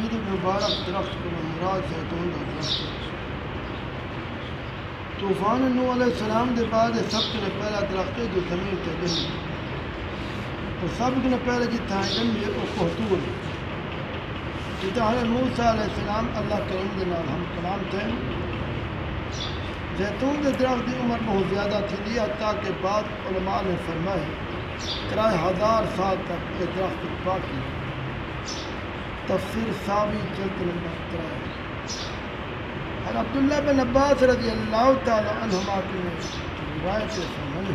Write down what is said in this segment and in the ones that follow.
یہ مبارک درخت کو مراد زیتون کا درخت طوفان نوح علیہ السلام کے بعد سب سے پہلا درخت ہے جو زمین سے گم اور سب سے پہلے جتنا گم ہے وہ کوہتور ہے جتنا حضرت موسیٰ علیہ السلام اللہ کریم کے نال ہم کلام تھے زیتون کے درخت کی عمر بہت زیادہ تھی حتیٰ کہ بعض علماء نے فرمائے 3000 سال تک یہ درخت باقی تفسیر ساوی جلد نمبر 3 اور عبداللہ بن عباس رضی اللہ تعالی عنہما کی روایت سے فرمائی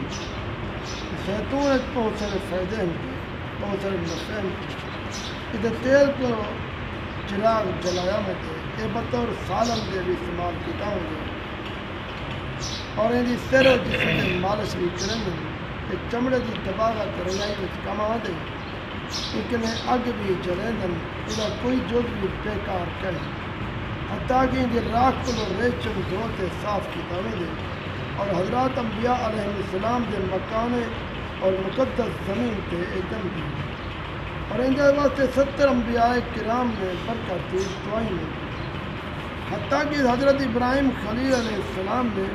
زیتون بہت سارے فائدے ہیں بہت سارے نفع ہیں ادھر تیل کو چراغ جلایا میں تھے یہ بطور سالن دے بھی استعمال کیا ہوں اور ان کی سر و جسم کے مالش بھی کریں گے چمڑے کی تباہ کرنائی میں کم آتے لیکن اگ بھی جلیں دن ادھر کوئی جز بھی بیکار کریں حتیٰ کہ ان کی راکھ کو ریچم دھوتے صاف کی دعوے دے اور حضرات انبیاء علیہ السلام کے مکانے اور مقدس زمین کے ایکم دی اور ان کے واسطے 70 انبیاء کرام نے برکت دی دعائیں میں حتیٰ کہ حضرت ابراہیم خلیل علیہ السلام نے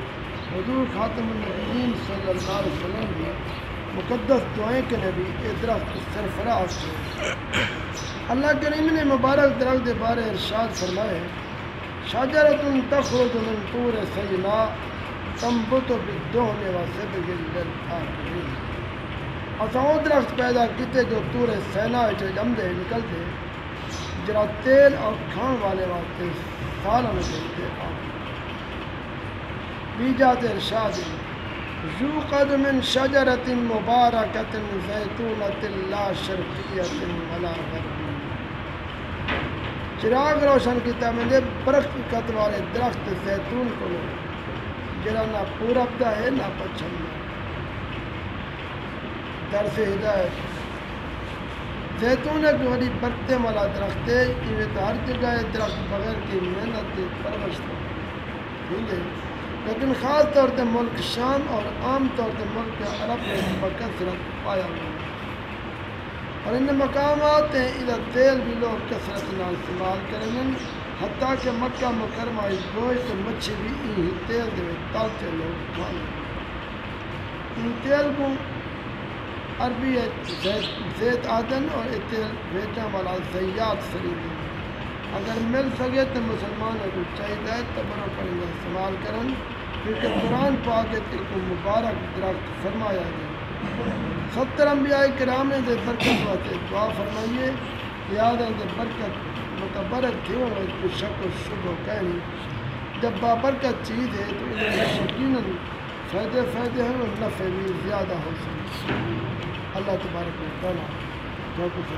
حضور خاتم النبیین صلی اللہ علیہ وسلم کی مقدس دعائیں کے نبی یہ درخت سرفراز ہے اللہ کریم نے مبارک درخت کے بارے ارشاد فرمائے شجرۃ تخرج من طور سینا تنبت بالدہن وصبغ للآکلین اساں درخت پیدا کیتے جو طور سینا وچ جمدے نکلتے جرا تیل اور کھان والے واسطے سالن دیتے بیجات ارشاد یوقد من شجرۃ مبارکۃ زیتونۃ لا شرقیۃ ولا غربیۃ چراغ روشن کیتا میں نے برکت والے درخت زیتون کو جڑا نہ پورب دا ہے نہ پچھم دا درس ہدایت زیتون ایک بڑی برکتیں والا درخت ہے یہ تو ہر جگہ درخت بغیر کی محنت کی پرورش ٹھیک ہے لیکن خاص طور پہ ملک شام اور عام طور پہ ملک عرب میں بکثرت پایا ہوا اور ان مقامات ہیں ادھر تیل بھی لوگ کثرت نال استعمال کریں حتیٰ کہ مکہ مکرمہ گوشت مچھی بھی یہ تیل دے تالتے لوگ کھانے ان تیل کو عربی زیت آدن اور یہ تیل بیچنے والا زیات سرید اگر مل سکے تو مسلمانوں کو چاہیے تبرو کریں گے استعمال کریں کیونکہ قرآن پاک کو مبارک درخت فرمایا گیا 70 انبیاء کرام نے دے برکت واسطے دعا فرمائیے یاد ہے کہ برکت متبرک تھی اور اس کو شک و شبہ کہیں جب بابرکت چیز ہے تو انہیں یقیناً فائدے ہیں اور نفع بھی زیادہ ہو سکے اللہ تبارک و تعالیٰ جو کچھ